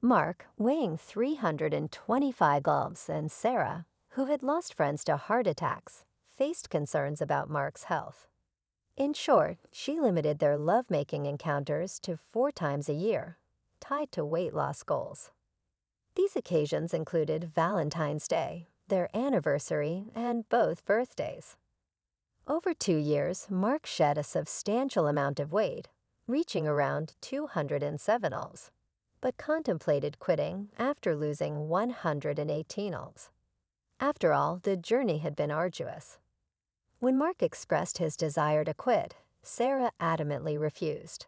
Mark, weighing 325 pounds, and Sarah, who had lost friends to heart attacks, faced concerns about Mark's health. In short, she limited their lovemaking encounters to 4 times a year, tied to weight loss goals. These occasions included Valentine's Day, their anniversary, and both birthdays. Over 2 years, Mark shed a substantial amount of weight, reaching around 207 pounds, but contemplated quitting after losing 118 pounds. After all, the journey had been arduous. When Mark expressed his desire to quit, Sarah adamantly refused.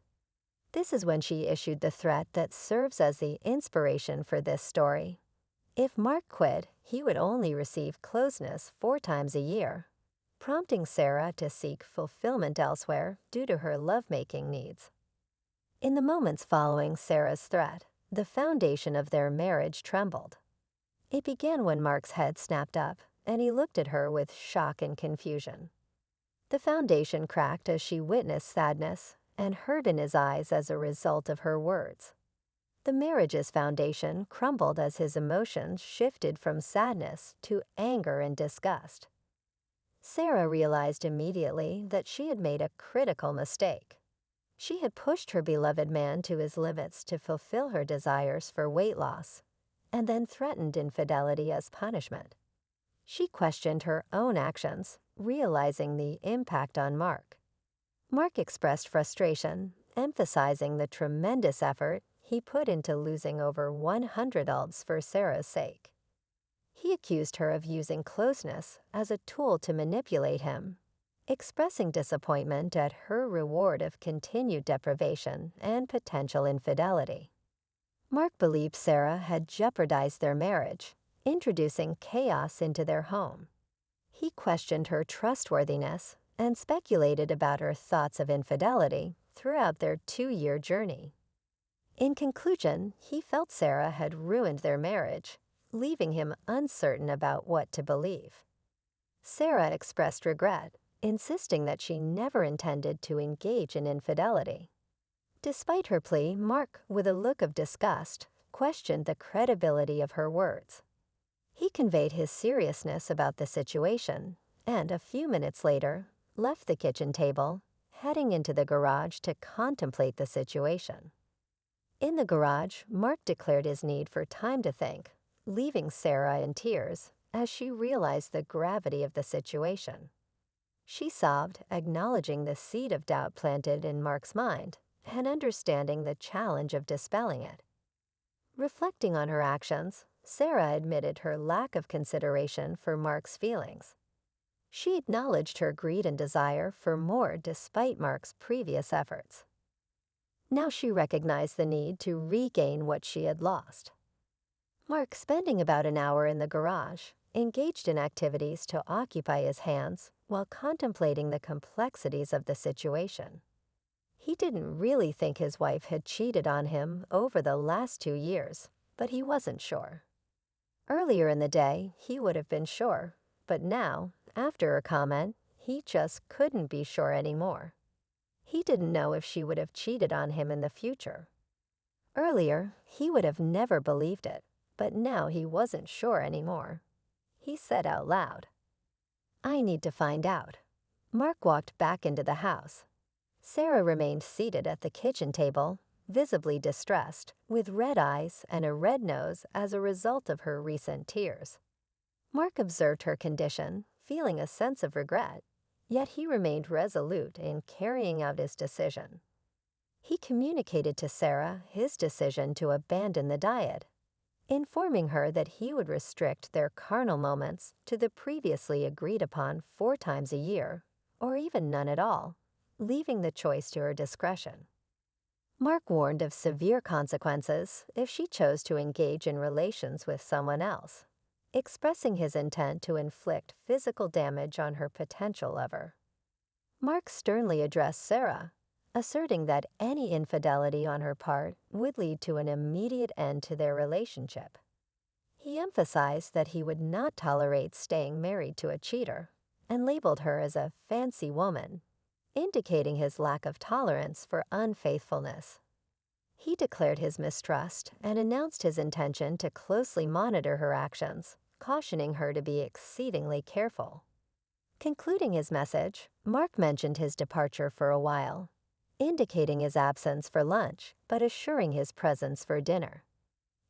This is when she issued the threat that serves as the inspiration for this story. If Mark quit, he would only receive closeness 4 times a year, prompting Sarah to seek fulfillment elsewhere due to her lovemaking needs. In the moments following Sarah's threat, the foundation of their marriage trembled. It began when Mark's head snapped up, and he looked at her with shock and confusion. The foundation cracked as she witnessed sadness and hurt in his eyes as a result of her words. The marriage's foundation crumbled as his emotions shifted from sadness to anger and disgust. Sarah realized immediately that she had made a critical mistake. She had pushed her beloved man to his limits to fulfill her desires for weight loss, and then threatened infidelity as punishment. She questioned her own actions, realizing the impact on Mark. Mark expressed frustration, emphasizing the tremendous effort he put into losing over 100 pounds for Sarah's sake. He accused her of using closeness as a tool to manipulate him, expressing disappointment at her reward of continued deprivation and potential infidelity. Mark believed Sarah had jeopardized their marriage, introducing chaos into their home. He questioned her trustworthiness and speculated about her thoughts of infidelity throughout their 2-year journey. In conclusion, he felt Sarah had ruined their marriage, leaving him uncertain about what to believe. Sarah expressed regret, insisting that she never intended to engage in infidelity. Despite her plea, Mark, with a look of disgust, questioned the credibility of her words. He conveyed his seriousness about the situation, and a few minutes later, left the kitchen table, heading into the garage to contemplate the situation. In the garage, Mark declared his need for time to think, leaving Sarah in tears as she realized the gravity of the situation. She sobbed, acknowledging the seed of doubt planted in Mark's mind and understanding the challenge of dispelling it. Reflecting on her actions, Sarah admitted her lack of consideration for Mark's feelings. She acknowledged her greed and desire for more despite Mark's previous efforts. Now she recognized the need to regain what she had lost. Mark, spending about an hour in the garage, engaged in activities to occupy his hands while contemplating the complexities of the situation. He didn't really think his wife had cheated on him over the last 2 years, but he wasn't sure. Earlier in the day, he would have been sure, but now, after her comment, he just couldn't be sure anymore. He didn't know if she would have cheated on him in the future. Earlier, he would have never believed it, but now he wasn't sure anymore. He said out loud, "I need to find out." Mark walked back into the house. Sarah remained seated at the kitchen table, visibly distressed, with red eyes and a red nose as a result of her recent tears. Mark observed her condition, feeling a sense of regret, yet he remained resolute in carrying out his decision. He communicated to Sarah his decision to abandon the diet, informing her that he would restrict their carnal moments to the previously agreed upon 4 times a year, or even none at all, leaving the choice to her discretion. Mark warned of severe consequences if she chose to engage in relations with someone else, expressing his intent to inflict physical damage on her potential lover. Mark sternly addressed Sarah, asserting that any infidelity on her part would lead to an immediate end to their relationship. He emphasized that he would not tolerate staying married to a cheater, and labeled her as a fancy woman, indicating his lack of tolerance for unfaithfulness. He declared his mistrust and announced his intention to closely monitor her actions, cautioning her to be exceedingly careful. Concluding his message, Mark mentioned his departure for a while, indicating his absence for lunch but assuring his presence for dinner.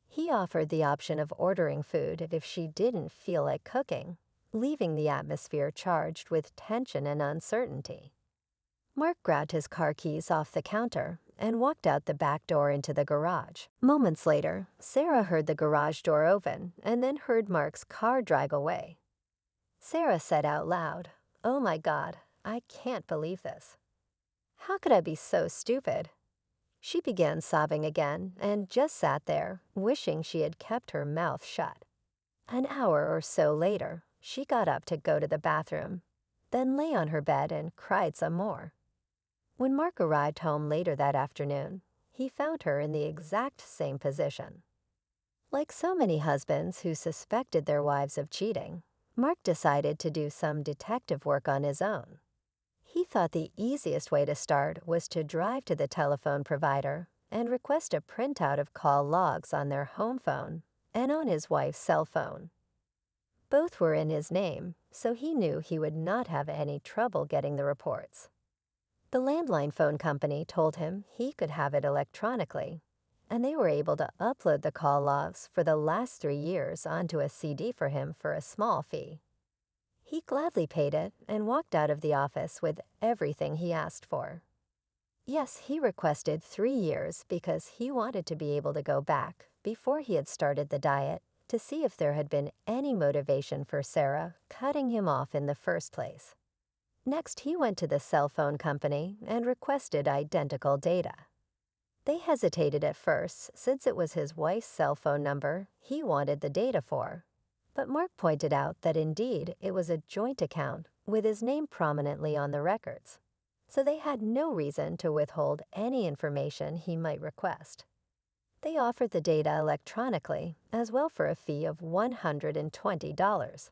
He offered the option of ordering food if she didn't feel like cooking, leaving the atmosphere charged with tension and uncertainty. Mark grabbed his car keys off the counter and walked out the back door into the garage. Moments later, Sarah heard the garage door open and then heard Mark's car drive away. Sarah said out loud, "Oh my God, I can't believe this. How could I be so stupid?" She began sobbing again and just sat there, wishing she had kept her mouth shut. An hour or so later, she got up to go to the bathroom, then lay on her bed and cried some more. When Mark arrived home later that afternoon, he found her in the exact same position. Like so many husbands who suspected their wives of cheating, Mark decided to do some detective work on his own. He thought the easiest way to start was to drive to the telephone provider and request a printout of call logs on their home phone and on his wife's cell phone. Both were in his name, so he knew he would not have any trouble getting the reports. The landline phone company told him he could have it electronically, and they were able to upload the call logs for the last 3 years onto a CD for him for a small fee. He gladly paid it and walked out of the office with everything he asked for. Yes, he requested 3 years because he wanted to be able to go back before he had started the diet to see if there had been any motivation for Sarah cutting him off in the first place. Next, he went to the cell phone company and requested identical data. They hesitated at first since it was his wife's cell phone number he wanted the data for, but Mark pointed out that indeed it was a joint account with his name prominently on the records, so they had no reason to withhold any information he might request. They offered the data electronically as well for a fee of $120.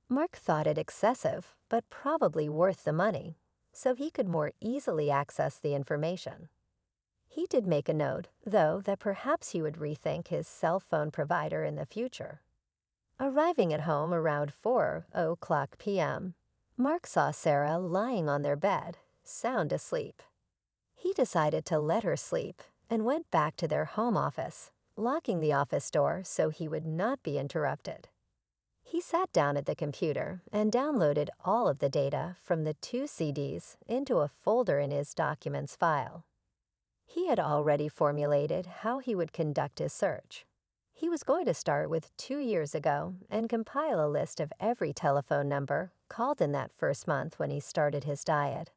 Mark thought it excessive, but probably worth the money, so he could more easily access the information. He did make a note, though, that perhaps he would rethink his cell phone provider in the future. Arriving at home around 4:00 p.m., Mark saw Sarah lying on their bed, sound asleep. He decided to let her sleep and went back to their home office, locking the office door so he would not be interrupted. He sat down at the computer and downloaded all of the data from the 2 CDs into a folder in his documents file. He had already formulated how he would conduct his search. He was going to start with 2 years ago and compile a list of every telephone number called in that first month when he started his diet,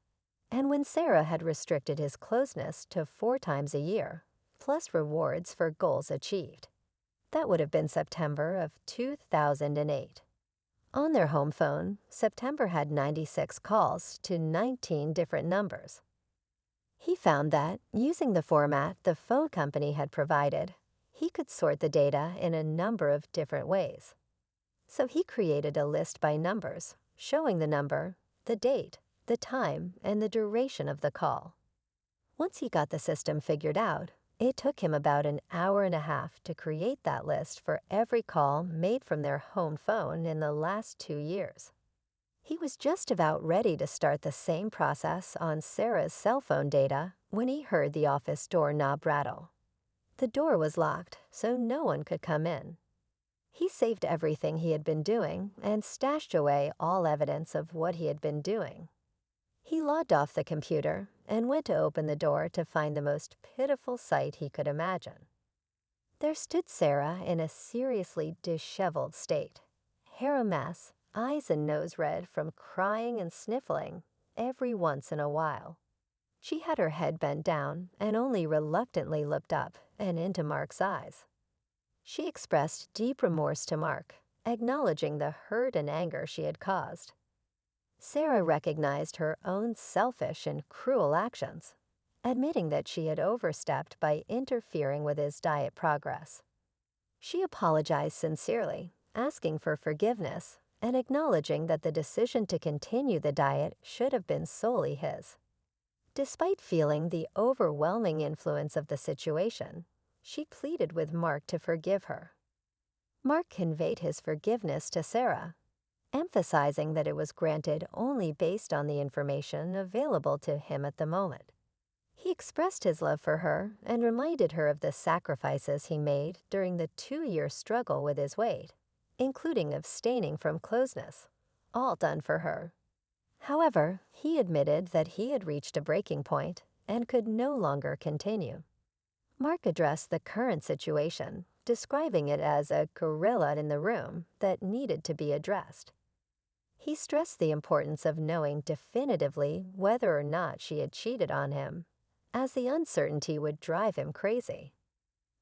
and when Sarah had restricted his closeness to 4 times a year, plus rewards for goals achieved. That would have been September of 2008. On their home phone, September had 96 calls to 19 different numbers. He found that, using the format the phone company had provided, he could sort the data in a number of different ways. So he created a list by numbers, showing the number, the date, the time, and the duration of the call. Once he got the system figured out, it took him about an hour and a half to create that list for every call made from their home phone in the last 2 years. He was just about ready to start the same process on Sarah's cell phone data when he heard the office door knob rattle. The door was locked, so no one could come in. He saved everything he had been doing and stashed away all evidence of what he had been doing. He logged off the computer and went to open the door to find the most pitiful sight he could imagine. There stood Sarah in a seriously disheveled state, hair a mess, eyes and nose red from crying and sniffling every once in a while. She had her head bent down and only reluctantly looked up and into Mark's eyes. She expressed deep remorse to Mark, acknowledging the hurt and anger she had caused. Sarah recognized her own selfish and cruel actions, admitting that she had overstepped by interfering with his diet progress. She apologized sincerely, asking for forgiveness and acknowledging that the decision to continue the diet should have been solely his. Despite feeling the overwhelming influence of the situation, she pleaded with Mark to forgive her. Mark conveyed his forgiveness to Sarah, emphasizing that it was granted only based on the information available to him at the moment. He expressed his love for her and reminded her of the sacrifices he made during the 2-year struggle with his weight, including abstaining from closeness, all done for her. However, he admitted that he had reached a breaking point and could no longer continue. Mark addressed the current situation, describing it as a gorilla in the room that needed to be addressed. He stressed the importance of knowing definitively whether or not she had cheated on him, as the uncertainty would drive him crazy.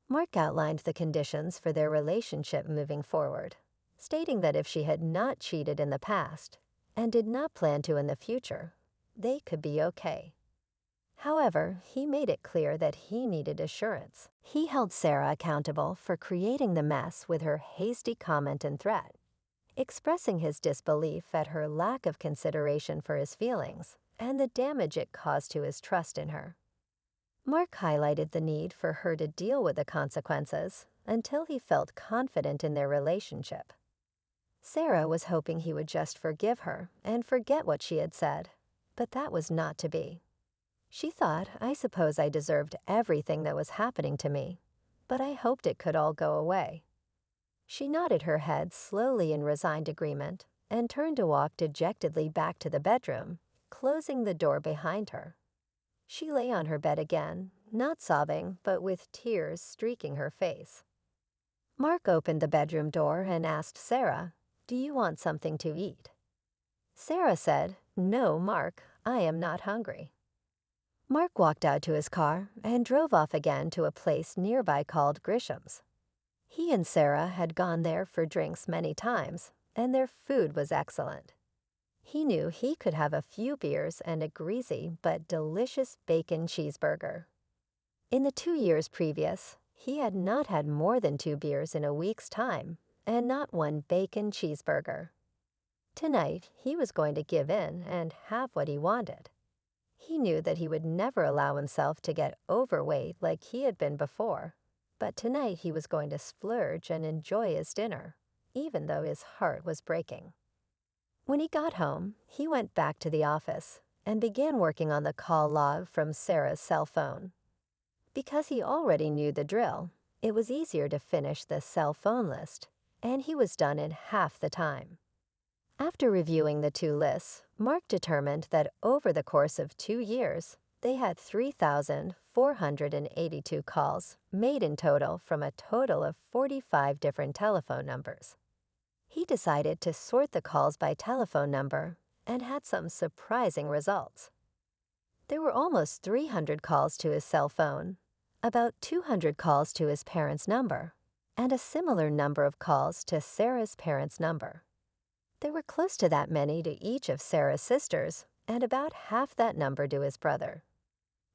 Mark outlined the conditions for their relationship moving forward, stating that if she had not cheated in the past and did not plan to in the future, they could be okay. However, he made it clear that he needed assurance. He held Sarah accountable for creating the mess with her hasty comment and threat, expressing his disbelief at her lack of consideration for his feelings and the damage it caused to his trust in her. Mark highlighted the need for her to deal with the consequences until he felt confident in their relationship. Sarah was hoping he would just forgive her and forget what she had said, but that was not to be. She thought, "I suppose I deserved everything that was happening to me, but I hoped it could all go away." She nodded her head slowly in resigned agreement and turned to walk dejectedly back to the bedroom, closing the door behind her. She lay on her bed again, not sobbing, but with tears streaking her face. Mark opened the bedroom door and asked Sarah, "Do you want something to eat?" Sarah said, "No, Mark, I am not hungry." Mark walked out to his car and drove off again to a place nearby called Grisham's. He and Sarah had gone there for drinks many times, and their food was excellent. He knew he could have a few beers and a greasy but delicious bacon cheeseburger. In the 2 years previous, he had not had more than 2 beers in a week's time, and not one bacon cheeseburger. Tonight, he was going to give in and have what he wanted. He knew that he would never allow himself to get overweight like he had been before, but tonight he was going to splurge and enjoy his dinner, even though his heart was breaking. When he got home, he went back to the office and began working on the call log from Sarah's cell phone. Because he already knew the drill, it was easier to finish the cell phone list, and he was done in half the time. After reviewing the 2 lists, Mark determined that over the course of 2 years, they had 3,482 calls made in total from a total of 45 different telephone numbers. He decided to sort the calls by telephone number and had some surprising results. There were almost 300 calls to his cell phone, about 200 calls to his parents' number, and a similar number of calls to Sarah's parents' number. There were close to that many to each of Sarah's sisters, and about half that number to his brother.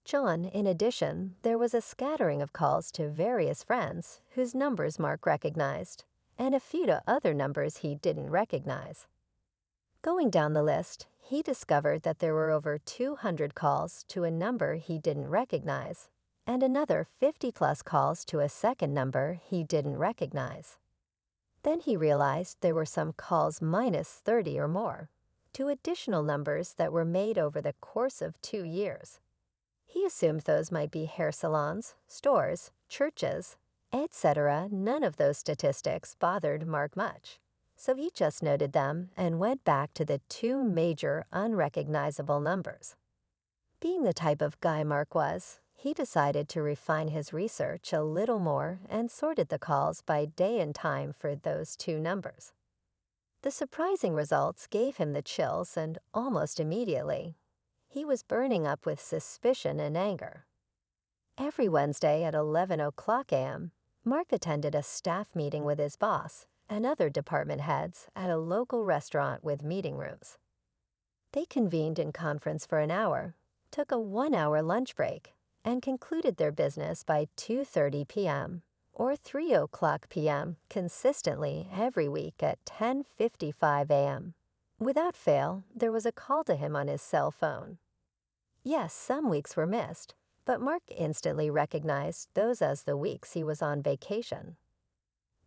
John, in addition, there was a scattering of calls to various friends whose numbers Mark recognized, and a few to other numbers he didn't recognize. Going down the list, he discovered that there were over 200 calls to a number he didn't recognize, and another 50-plus calls to a second number he didn't recognize. Then he realized there were some calls minus 30 or more, to additional numbers that were made over the course of 2 years. He assumed those might be hair salons, stores, churches, etc. None of those statistics bothered Mark much, so he just noted them and went back to the 2 major unrecognizable numbers. Being the type of guy Mark was, he decided to refine his research a little more and sorted the calls by day and time for those 2 numbers. The surprising results gave him the chills, and almost immediately, he was burning up with suspicion and anger. Every Wednesday at 11 o'clock a.m., Mark attended a staff meeting with his boss and other department heads at a local restaurant with meeting rooms. They convened in conference for an hour, took a 1-hour lunch break, and concluded their business by 2:30 p.m. or 3 o'clock p.m. consistently every week at 10:55 a.m. Without fail, there was a call to him on his cell phone. Yes, some weeks were missed, but Mark instantly recognized those as the weeks he was on vacation.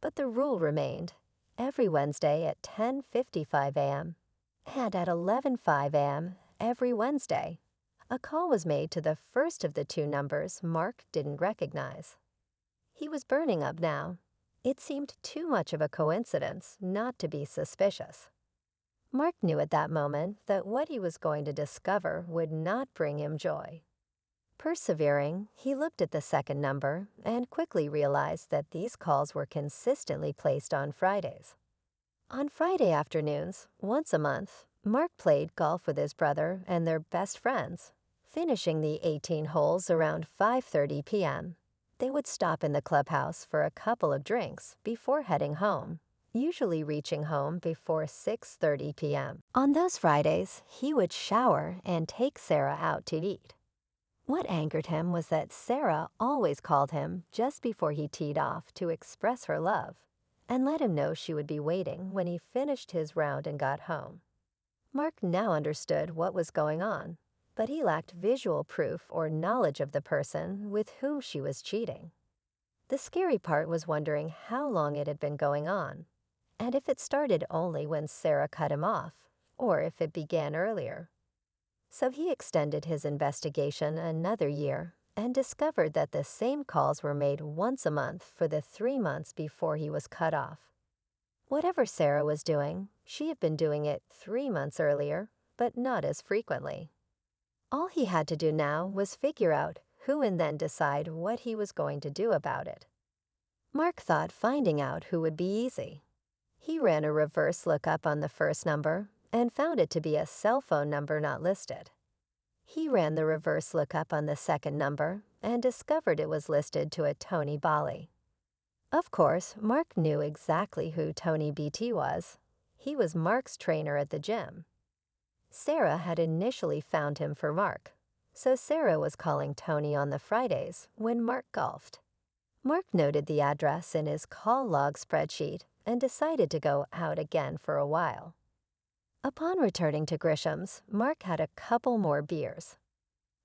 But the rule remained: every Wednesday at 10:55 a.m. and at 11:05 a.m. every Wednesday, a call was made to the first of the two numbers Mark didn't recognize. He was burning up now. It seemed too much of a coincidence not to be suspicious. Mark knew at that moment that what he was going to discover would not bring him joy. Persevering, he looked at the second number and quickly realized that these calls were consistently placed on Fridays. On Friday afternoons, once a month, Mark played golf with his brother and their best friends, finishing the 18 holes around 5:30 p.m. They would stop in the clubhouse for a couple of drinks before heading home, usually reaching home before 6:30 p.m. On those Fridays, he would shower and take Sarah out to eat. What angered him was that Sarah always called him just before he teed off to express her love and let him know she would be waiting when he finished his round and got home. Mark now understood what was going on, but he lacked visual proof or knowledge of the person with whom she was cheating. The scary part was wondering how long it had been going on, and if it started only when Sarah cut him off, or if it began earlier. So he extended his investigation another year and discovered that the same calls were made once a month for the 3 months before he was cut off. Whatever Sarah was doing, she had been doing it 3 months earlier, but not as frequently. All he had to do now was figure out who and then decide what he was going to do about it. Mark thought finding out who would be easy. He ran a reverse lookup on the first number and found it to be a cell phone number not listed. He ran the reverse lookup on the second number and discovered it was listed to a Tony Bali. Of course, Mark knew exactly who Tony BT was. He was Mark's trainer at the gym. Sarah had initially found him for Mark, so Sarah was calling Tony on the Fridays when Mark golfed. Mark noted the address in his call log spreadsheet and decided to go out again for a while. Upon returning to Grisham's, Mark had a couple more beers.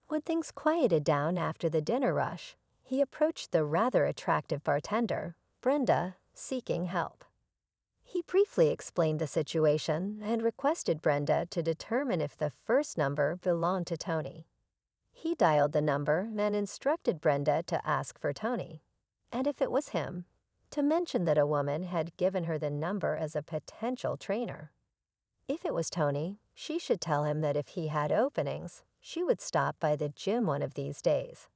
When things quieted down after the dinner rush, he approached the rather attractive bartender, Brenda, seeking help. He briefly explained the situation and requested Brenda to determine if the first number belonged to Tony. He dialed the number and instructed Brenda to ask for Tony, and if it was him, to mention that a woman had given her the number as a potential trainer. If it was Tony, she should tell him that if he had openings, she would stop by the gym one of these days.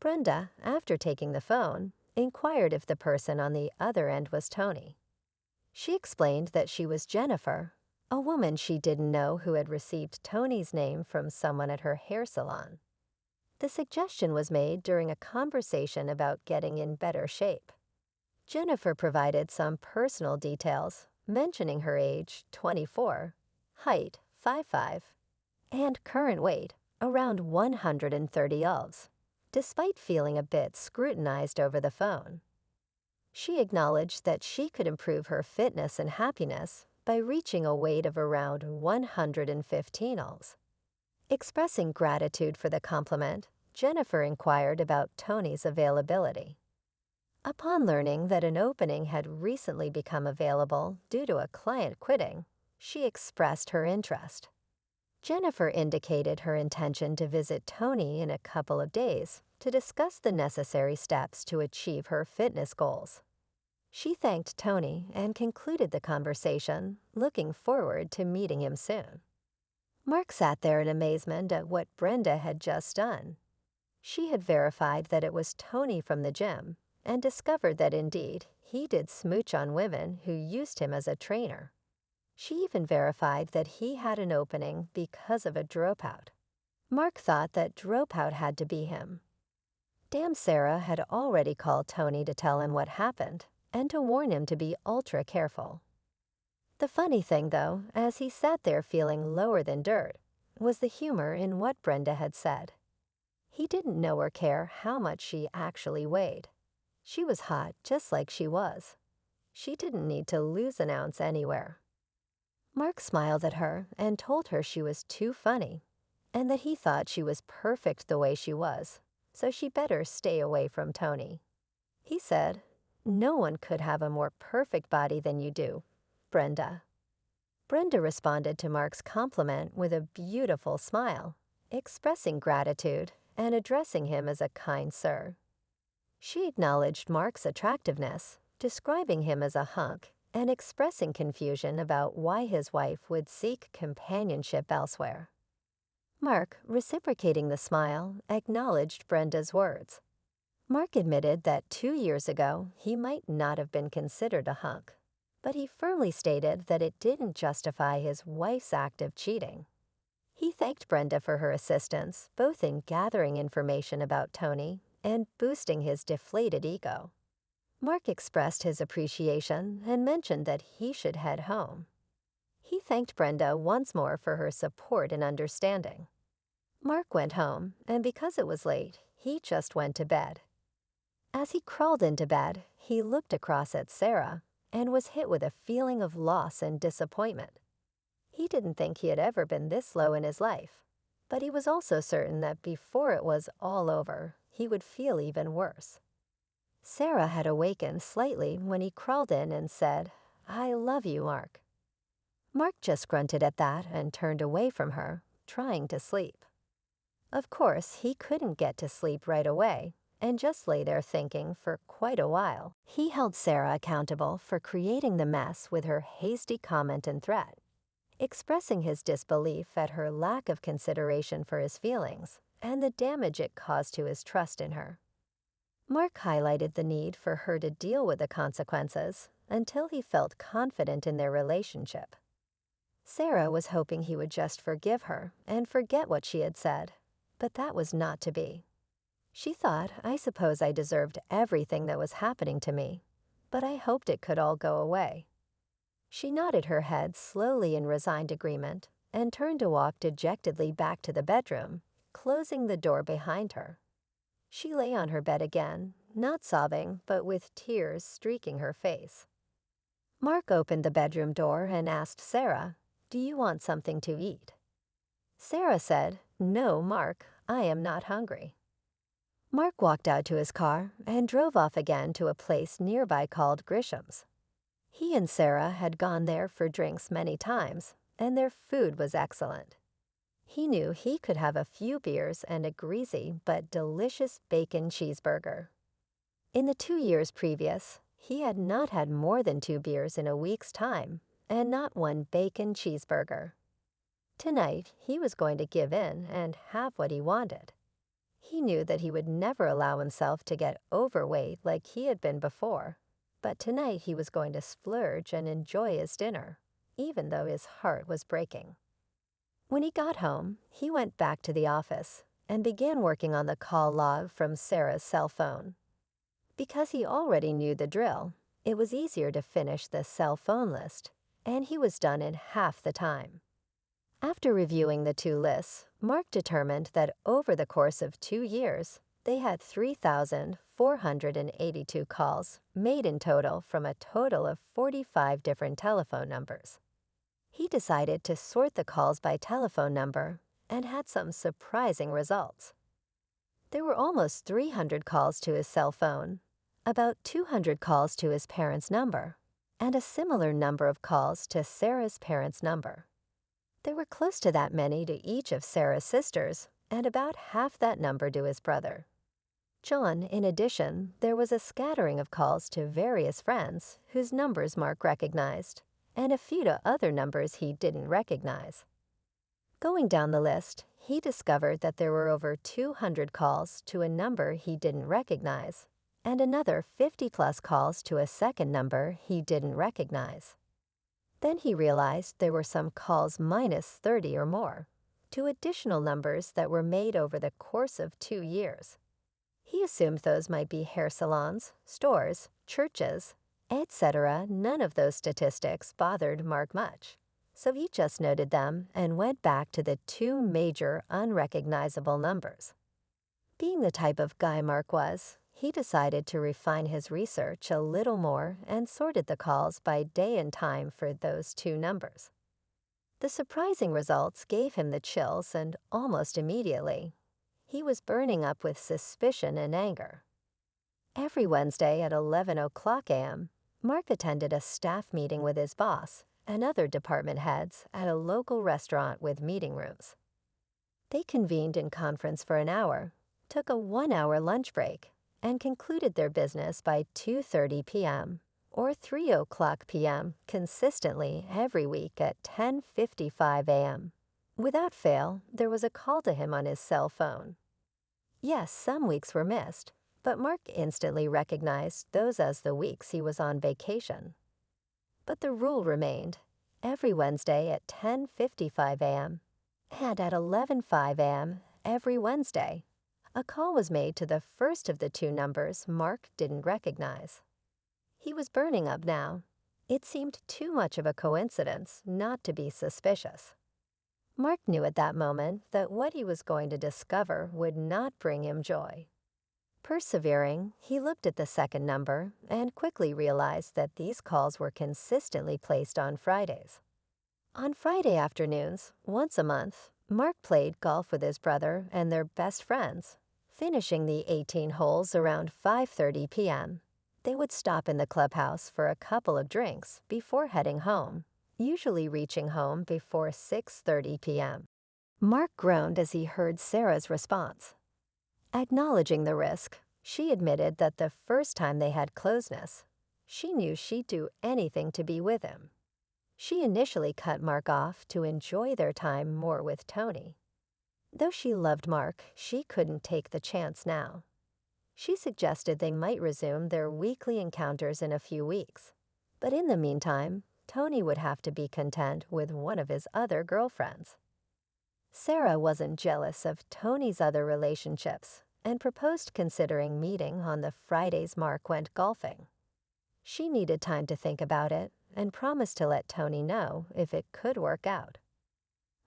Brenda, after taking the phone, inquired if the person on the other end was Tony. She explained that she was Jennifer, a woman she didn't know who had received Tony's name from someone at her hair salon. The suggestion was made during a conversation about getting in better shape. Jennifer provided some personal details, mentioning her age, 24, height, 5'5", and current weight, around 130 elves, despite feeling a bit scrutinized over the phone. She acknowledged that she could improve her fitness and happiness by reaching a weight of around 115 elves. Expressing gratitude for the compliment, Jennifer inquired about Tony's availability. Upon learning that an opening had recently become available due to a client quitting, she expressed her interest. Jennifer indicated her intention to visit Tony in a couple of days to discuss the necessary steps to achieve her fitness goals. She thanked Tony and concluded the conversation, looking forward to meeting him soon. Mark sat there in amazement at what Brenda had just done. She had verified that it was Tony from the gym, and discovered that indeed he did smooch on women who used him as a trainer. She even verified that he had an opening because of a dropout. Mark thought that dropout had to be him. Damn Sarah had already called Tony to tell him what happened and to warn him to be ultra careful. The funny thing, though, as he sat there feeling lower than dirt, was the humor in what Brenda had said. He didn't know or care how much she actually weighed. She was hot just like she was. She didn't need to lose an ounce anywhere. Mark smiled at her and told her she was too funny, and that he thought she was perfect the way she was, so she better stay away from Tony. He said, "No one could have a more perfect body than you do, Brenda." Brenda responded to Mark's compliment with a beautiful smile, expressing gratitude and addressing him as a kind sir. She acknowledged Mark's attractiveness, describing him as a hunk and expressing confusion about why his wife would seek companionship elsewhere. Mark, reciprocating the smile, acknowledged Brenda's words. Mark admitted that 2 years ago he might not have been considered a hunk, but he firmly stated that it didn't justify his wife's act of cheating. He thanked Brenda for her assistance, both in gathering information about Tony and boosting his deflated ego. Mark expressed his appreciation and mentioned that he should head home. He thanked Brenda once more for her support and understanding. Mark went home, and because it was late, he just went to bed. As he crawled into bed, he looked across at Sarah and was hit with a feeling of loss and disappointment. He didn't think he had ever been this low in his life, but he was also certain that before it was all over, he would feel even worse. Sarah had awakened slightly when he crawled in and said, "I love you, Mark." Mark just grunted at that and turned away from her, trying to sleep. Of course, he couldn't get to sleep right away, and just lay there thinking for quite a while. He held Sarah accountable for creating the mess with her hasty comment and threat, expressing his disbelief at her lack of consideration for his feelings and the damage it caused to his trust in her. Mark highlighted the need for her to deal with the consequences until he felt confident in their relationship. Sarah was hoping he would just forgive her and forget what she had said, but that was not to be. She thought, "I suppose I deserved everything that was happening to me, but I hoped it could all go away." She nodded her head slowly in resigned agreement and turned to walk dejectedly back to the bedroom, closing the door behind her. She lay on her bed again, not sobbing, but with tears streaking her face. Mark opened the bedroom door and asked Sarah, "Do you want something to eat?" Sarah said, "No, Mark, I am not hungry." Mark walked out to his car and drove off again to a place nearby called Grisham's. He and Sarah had gone there for drinks many times, and their food was excellent. He knew he could have a few beers and a greasy but delicious bacon cheeseburger. In the 2 years previous, he had not had more than 2 beers in a week's time, and not one bacon cheeseburger. Tonight, he was going to give in and have what he wanted. He knew that he would never allow himself to get overweight like he had been before, but tonight he was going to splurge and enjoy his dinner, even though his heart was breaking. When he got home, he went back to the office and began working on the call log from Sarah's cell phone. Because he already knew the drill, it was easier to finish the cell phone list, and he was done in half the time. After reviewing the 2 lists, Mark determined that over the course of 2 years, they had 3,482 calls made in total from a total of 45 different telephone numbers. He decided to sort the calls by telephone number and had some surprising results. There were almost 300 calls to his cell phone, about 200 calls to his parents' number, and a similar number of calls to Sarah's parents' number. There were close to that many to each of Sarah's sisters, and about half that number to his brother. John, in addition, there was a scattering of calls to various friends whose numbers Mark recognized, and a few to other numbers he didn't recognize. Going down the list, he discovered that there were over 200 calls to a number he didn't recognize, and another 50-plus calls to a second number he didn't recognize. Then he realized there were some calls minus 30 or more, to additional numbers that were made over the course of 2 years. He assumed those might be hair salons, stores, churches, etc. None of those statistics bothered Mark much, so he just noted them and went back to the 2 major unrecognizable numbers. Being the type of guy Mark was, he decided to refine his research a little more and sorted the calls by day and time for those 2 numbers. The surprising results gave him the chills, and almost immediately, he was burning up with suspicion and anger. Every Wednesday at 11 o'clock a.m., Mark attended a staff meeting with his boss and other department heads at a local restaurant with meeting rooms. They convened in conference for an hour, took a 1-hour lunch break, and concluded their business by 2:30 p.m. or 3 o'clock p.m. consistently every week at 10:55 a.m. Without fail, there was a call to him on his cell phone. Yes, some weeks were missed, but Mark instantly recognized those as the weeks he was on vacation. But the rule remained: every Wednesday at 10:55 a.m. and at 11:05 a.m. every Wednesday, a call was made to the first of the two numbers Mark didn't recognize. He was burning up now. It seemed too much of a coincidence not to be suspicious. Mark knew at that moment that what he was going to discover would not bring him joy. Persevering, he looked at the second number and quickly realized that these calls were consistently placed on Fridays. On Friday afternoons, once a month, Mark played golf with his brother and their best friends, finishing the 18 holes around 5:30 p.m. They would stop in the clubhouse for a couple of drinks before heading home, usually reaching home before 6:30 p.m. Mark groaned as he heard Sarah's response. Acknowledging the risk, she admitted that the first time they had closeness, she knew she'd do anything to be with him. She initially cut Mark off to enjoy their time more with Tony. Though she loved Mark, she couldn't take the chance now. She suggested they might resume their weekly encounters in a few weeks, but in the meantime, Tony would have to be content with one of his other girlfriends. Sarah wasn't jealous of Tony's other relationships and proposed considering meeting on the Fridays Mark went golfing. She needed time to think about it and promised to let Tony know if it could work out.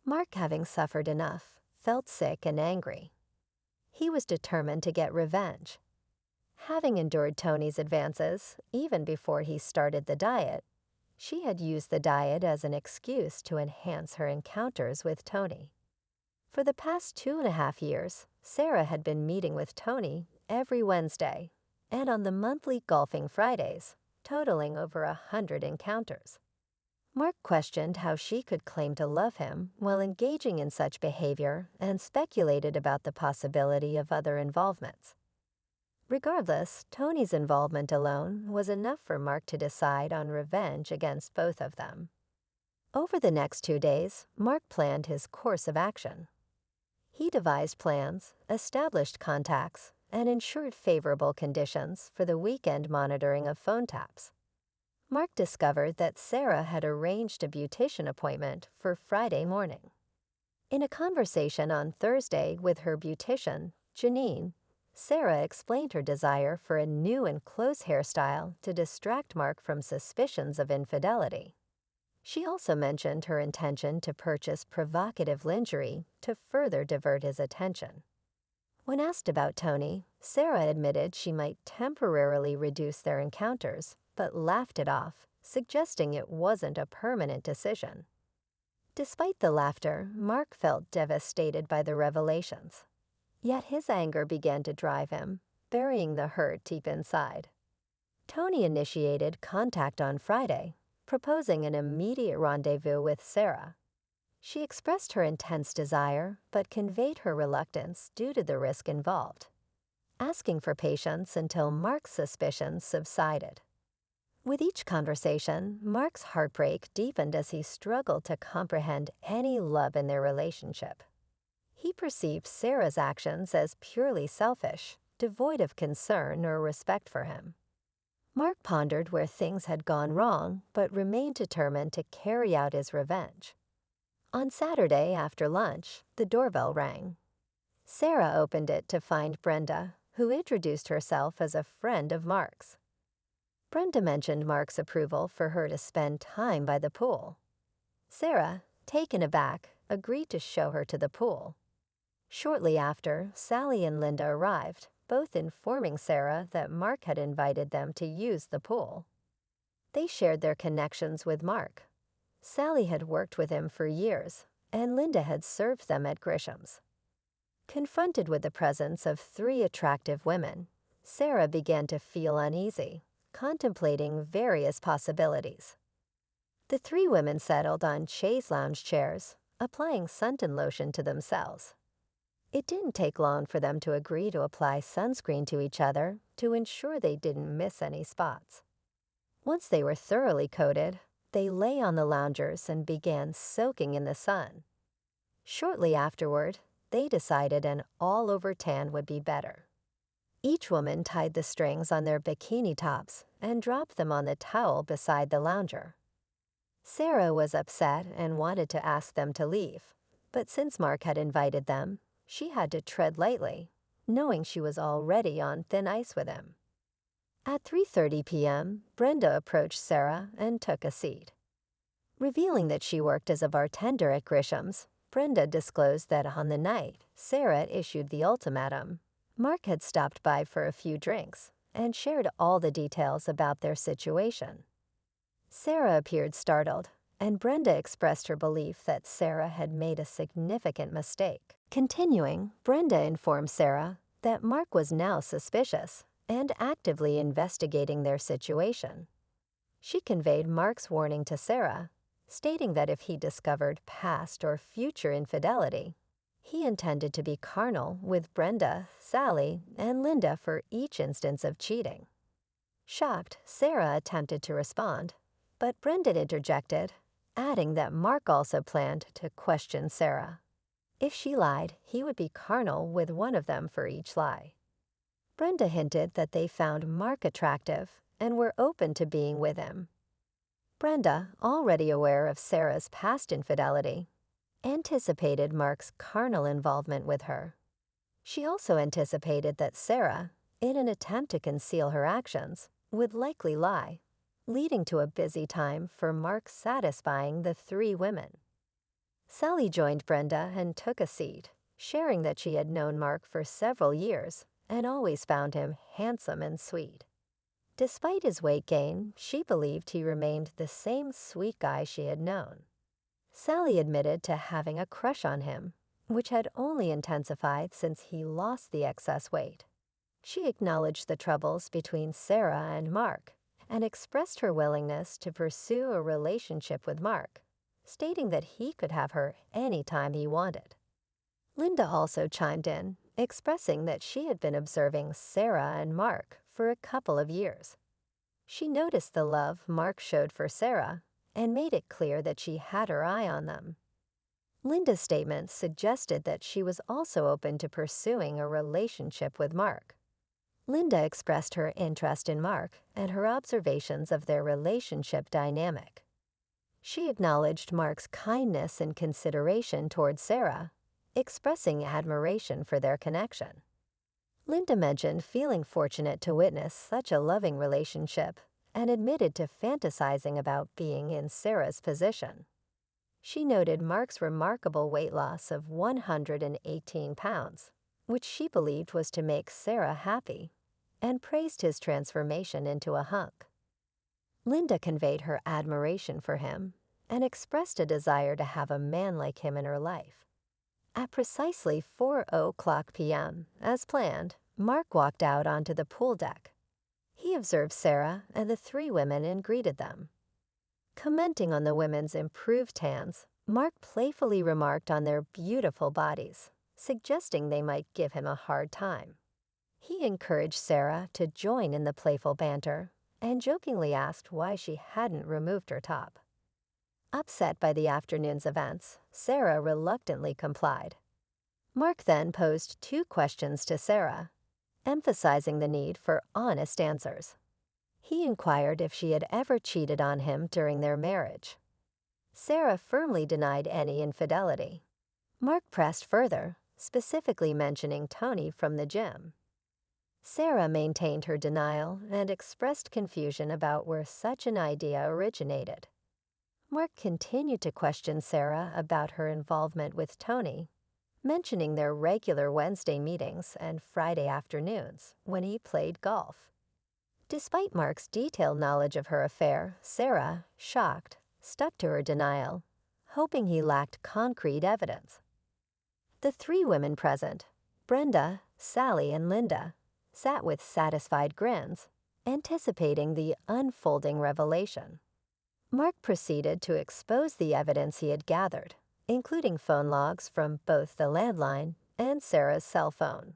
Mark, having suffered enough, felt sick and angry. He was determined to get revenge. Having endured Tony's advances, even before he started the diet, she had used the diet as an excuse to enhance her encounters with Tony. For the past 2.5 years, Sarah had been meeting with Tony every Wednesday and on the monthly golfing Fridays, totaling over 100 encounters. Mark questioned how she could claim to love him while engaging in such behavior and speculated about the possibility of other involvements. Regardless, Tony's involvement alone was enough for Mark to decide on revenge against both of them. Over the next 2 days, Mark planned his course of action. He devised plans, established contacts, and ensured favorable conditions for the weekend monitoring of phone taps. Mark discovered that Sarah had arranged a beautician appointment for Friday morning. In a conversation on Thursday with her beautician, Janine, Sarah explained her desire for a new and close hairstyle to distract Mark from suspicions of infidelity. She also mentioned her intention to purchase provocative lingerie to further divert his attention. When asked about Tony, Sarah admitted she might temporarily reduce their encounters, but laughed it off, suggesting it wasn't a permanent decision. Despite the laughter, Mark felt devastated by the revelations. Yet his anger began to drive him, burying the hurt deep inside. Tony initiated contact on Friday, proposing an immediate rendezvous with Sarah. She expressed her intense desire, but conveyed her reluctance due to the risk involved, asking for patience until Mark's suspicions subsided. With each conversation, Mark's heartbreak deepened as he struggled to comprehend any love in their relationship. He perceived Sarah's actions as purely selfish, devoid of concern or respect for him. Mark pondered where things had gone wrong, but remained determined to carry out his revenge. On Saturday after lunch, the doorbell rang. Sarah opened it to find Brenda, who introduced herself as a friend of Mark's. Brenda mentioned Mark's approval for her to spend time by the pool. Sarah, taken aback, agreed to show her to the pool. Shortly after, Sally and Linda arrived, both informing Sarah that Mark had invited them to use the pool. They shared their connections with Mark. Sally had worked with him for years, and Linda had served them at Grisham's. Confronted with the presence of three attractive women, Sarah began to feel uneasy, contemplating various possibilities. The three women settled on chaise lounge chairs, applying suntan lotion to themselves. It didn't take long for them to agree to apply sunscreen to each other to ensure they didn't miss any spots. Once they were thoroughly coated, they lay on the loungers and began soaking in the sun. Shortly afterward, they decided an all-over tan would be better. Each woman tied the strings on their bikini tops and dropped them on the towel beside the lounger. Sarah was upset and wanted to ask them to leave, but since Mark had invited them, she had to tread lightly, knowing she was already on thin ice with him. At 3:30 p.m., Brenda approached Sarah and took a seat. Revealing that she worked as a bartender at Grisham's, Brenda disclosed that on the night Sarah issued the ultimatum, Mark had stopped by for a few drinks and shared all the details about their situation. Sarah appeared startled, and Brenda expressed her belief that Sarah had made a significant mistake. Continuing, Brenda informed Sarah that Mark was now suspicious and actively investigating their situation. She conveyed Mark's warning to Sarah, stating that if he discovered past or future infidelity, he intended to be carnal with Brenda, Sally, and Linda for each instance of cheating. Shocked, Sarah attempted to respond, but Brenda interjected, adding that Mark also planned to question Sarah. If she lied, he would be carnal with one of them for each lie. Brenda hinted that they found Mark attractive and were open to being with him. Brenda, already aware of Sarah's past infidelity, anticipated Mark's carnal involvement with her. She also anticipated that Sarah, in an attempt to conceal her actions, would likely lie, leading to a busy time for Mark satisfying the three women. Sally joined Brenda and took a seat, sharing that she had known Mark for several years and always found him handsome and sweet. Despite his weight gain, she believed he remained the same sweet guy she had known. Sally admitted to having a crush on him, which had only intensified since he lost the excess weight. She acknowledged the troubles between Sarah and Mark and expressed her willingness to pursue a relationship with Mark, stating that he could have her any time he wanted. Linda also chimed in, expressing that she had been observing Sarah and Mark for a couple of years. She noticed the love Mark showed for Sarah and made it clear that she had her eye on them. Linda's statement suggested that she was also open to pursuing a relationship with Mark. Linda expressed her interest in Mark and her observations of their relationship dynamic. She acknowledged Mark's kindness and consideration toward Sarah, expressing admiration for their connection. Linda mentioned feeling fortunate to witness such a loving relationship and admitted to fantasizing about being in Sarah's position. She noted Mark's remarkable weight loss of 118 pounds, which she believed was to make Sarah happy, and praised his transformation into a hunk. Linda conveyed her admiration for him and expressed a desire to have a man like him in her life. At precisely 4:00 p.m., as planned, Mark walked out onto the pool deck. He observed Sarah and the three women and greeted them. Commenting on the women's improved tans, Mark playfully remarked on their beautiful bodies, suggesting they might give him a hard time. He encouraged Sarah to join in the playful banter and jokingly asked why she hadn't removed her top. Upset by the afternoon's events, Sarah reluctantly complied. Mark then posed 2 questions to Sarah, emphasizing the need for honest answers. He inquired if she had ever cheated on him during their marriage. Sarah firmly denied any infidelity. Mark pressed further, specifically mentioning Tony from the gym. Sarah maintained her denial and expressed confusion about where such an idea originated. Mark continued to question Sarah about her involvement with Tony, mentioning their regular Wednesday meetings and Friday afternoons when he played golf. Despite Mark's detailed knowledge of her affair, Sarah, shocked, stuck to her denial, hoping he lacked concrete evidence. The three women present, Brenda, Sally, and Linda, sat with satisfied grins, anticipating the unfolding revelation. Mark proceeded to expose the evidence he had gathered, including phone logs from both the landline and Sarah's cell phone.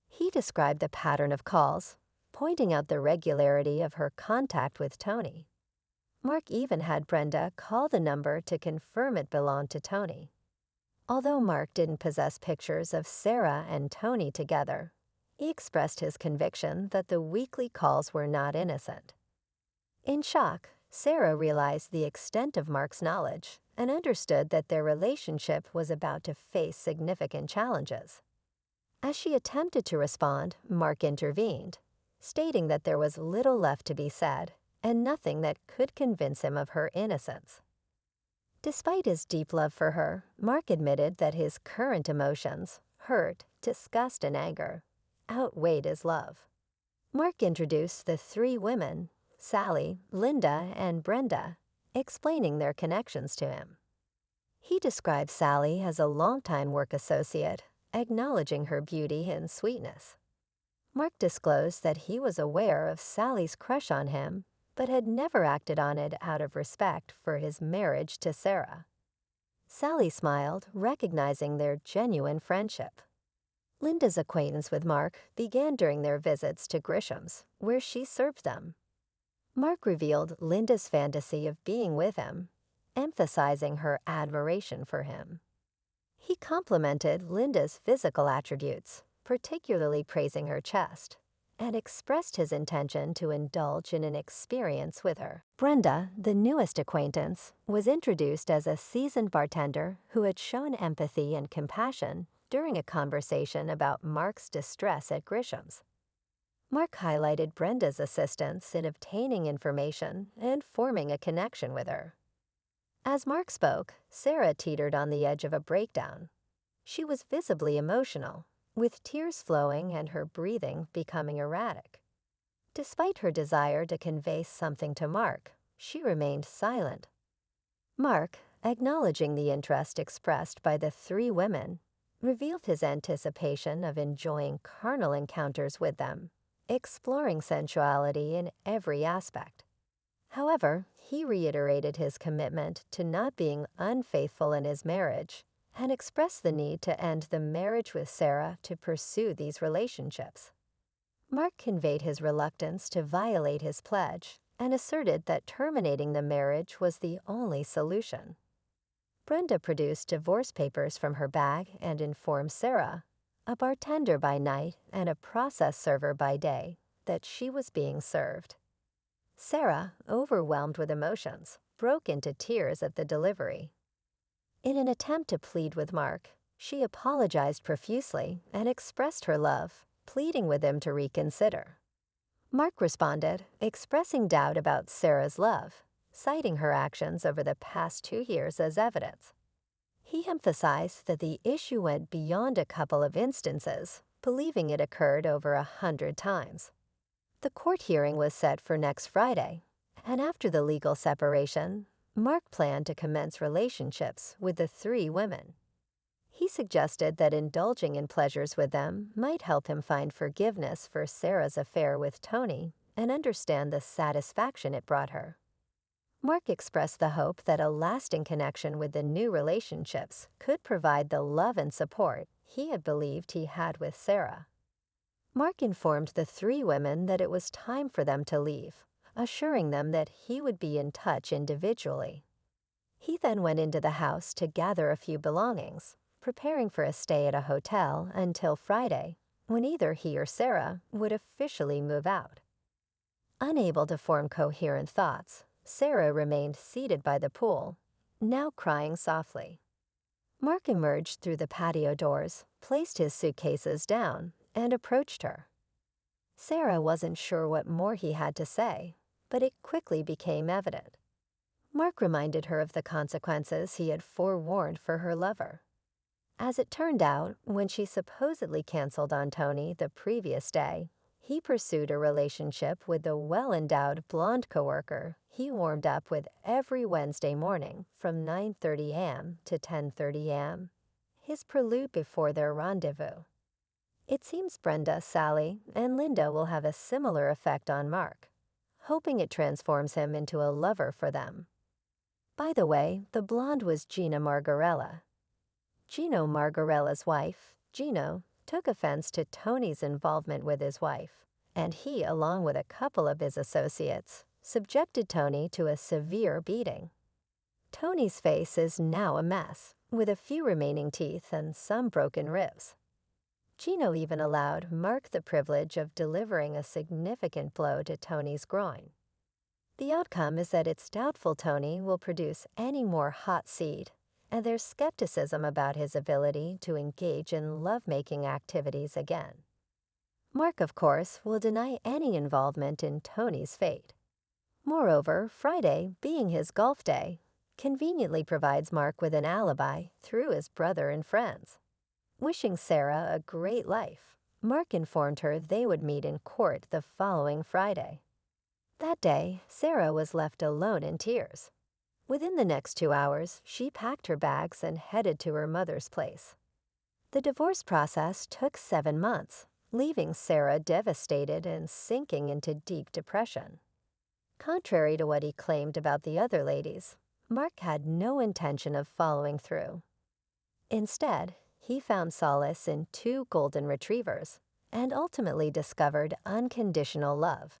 He described the pattern of calls, pointing out the regularity of her contact with Tony. Mark even had Brenda call the number to confirm it belonged to Tony. Although Mark didn't possess pictures of Sarah and Tony together, he expressed his conviction that the weekly calls were not innocent. In shock, Sarah realized the extent of Mark's knowledge and understood that their relationship was about to face significant challenges. As she attempted to respond, Mark intervened, stating that there was little left to be said and nothing that could convince him of her innocence. Despite his deep love for her, Mark admitted that his current emotions, hurt, disgust, and anger, outweighed his love. Mark introduced the three women, Sally, Linda, and Brenda, explaining their connections to him. He described Sally as a longtime work associate, acknowledging her beauty and sweetness. Mark disclosed that he was aware of Sally's crush on him, but had never acted on it out of respect for his marriage to Sarah. Sally smiled, recognizing their genuine friendship. Linda's acquaintance with Mark began during their visits to Grisham's, where she served them. Mark revealed Linda's fantasy of being with him, emphasizing her admiration for him. He complimented Linda's physical attributes, particularly praising her chest, and expressed his intention to indulge in an experience with her. Brenda, the newest acquaintance, was introduced as a seasoned bartender who had shown empathy and compassion during a conversation about Mark's distress at Grisham's. Mark highlighted Brenda's assistance in obtaining information and forming a connection with her. As Mark spoke, Sarah teetered on the edge of a breakdown. She was visibly emotional, with tears flowing and her breathing becoming erratic. Despite her desire to convey something to Mark, she remained silent. Mark, acknowledging the interest expressed by the three women, revealed his anticipation of enjoying carnal encounters with them, exploring sensuality in every aspect. However, he reiterated his commitment to not being unfaithful in his marriage and expressed the need to end the marriage with Sarah to pursue these relationships. Mark conveyed his reluctance to violate his pledge and asserted that terminating the marriage was the only solution. Brenda produced divorce papers from her bag and informed Sarah, a bartender by night and a process server by day, that she was being served. Sarah, overwhelmed with emotions, broke into tears at the delivery. In an attempt to plead with Mark, she apologized profusely and expressed her love, pleading with him to reconsider. Mark responded, expressing doubt about Sarah's love, citing her actions over the past 2 years as evidence. He emphasized that the issue went beyond a couple of instances, believing it occurred over 100 times. The court hearing was set for next Friday, and after the legal separation, Mark planned to commence relationships with the three women. He suggested that indulging in pleasures with them might help him find forgiveness for Sarah's affair with Tony and understand the satisfaction it brought her. Mark expressed the hope that a lasting connection with the new relationships could provide the love and support he had believed he had with Sarah. Mark informed the three women that it was time for them to leave, assuring them that he would be in touch individually. He then went into the house to gather a few belongings, preparing for a stay at a hotel until Friday, when either he or Sarah would officially move out. Unable to form coherent thoughts, Sarah remained seated by the pool, now crying softly. Mark emerged through the patio doors, placed his suitcases down, and approached her. Sarah wasn't sure what more he had to say, but it quickly became evident. Mark reminded her of the consequences he had forewarned for her lover. As it turned out, when she supposedly canceled on Tony the previous day, He pursued a relationship with the well-endowed blonde coworker he warmed up with every Wednesday morning from 9:30 a.m. to 10:30 a.m., his prelude before their rendezvous. It seems Brenda, Sally, and Linda will have a similar effect on Mark, hoping it transforms him into a lover for them. By the way, the blonde was Gina Margarella. Gino Margarella's wife, Gino, took offense to Tony's involvement with his wife, and he, along with a couple of his associates, subjected Tony to a severe beating. Tony's face is now a mess, with a few remaining teeth and some broken ribs. Gino even allowed Mark the privilege of delivering a significant blow to Tony's groin. The outcome is that it's doubtful Tony will produce any more hot seed, and there's skepticism about his ability to engage in lovemaking activities again. Mark, of course, will deny any involvement in Tony's fate. Moreover, Friday, being his golf day, conveniently provides Mark with an alibi through his brother and friends. Wishing Sarah a great life, Mark informed her they would meet in court the following Friday. That day, Sarah was left alone in tears. Within the next 2 hours, she packed her bags and headed to her mother's place. The divorce process took 7 months, leaving Sarah devastated and sinking into deep depression. Contrary to what he claimed about the other ladies, Mark had no intention of following through. Instead, he found solace in 2 golden retrievers and ultimately discovered unconditional love.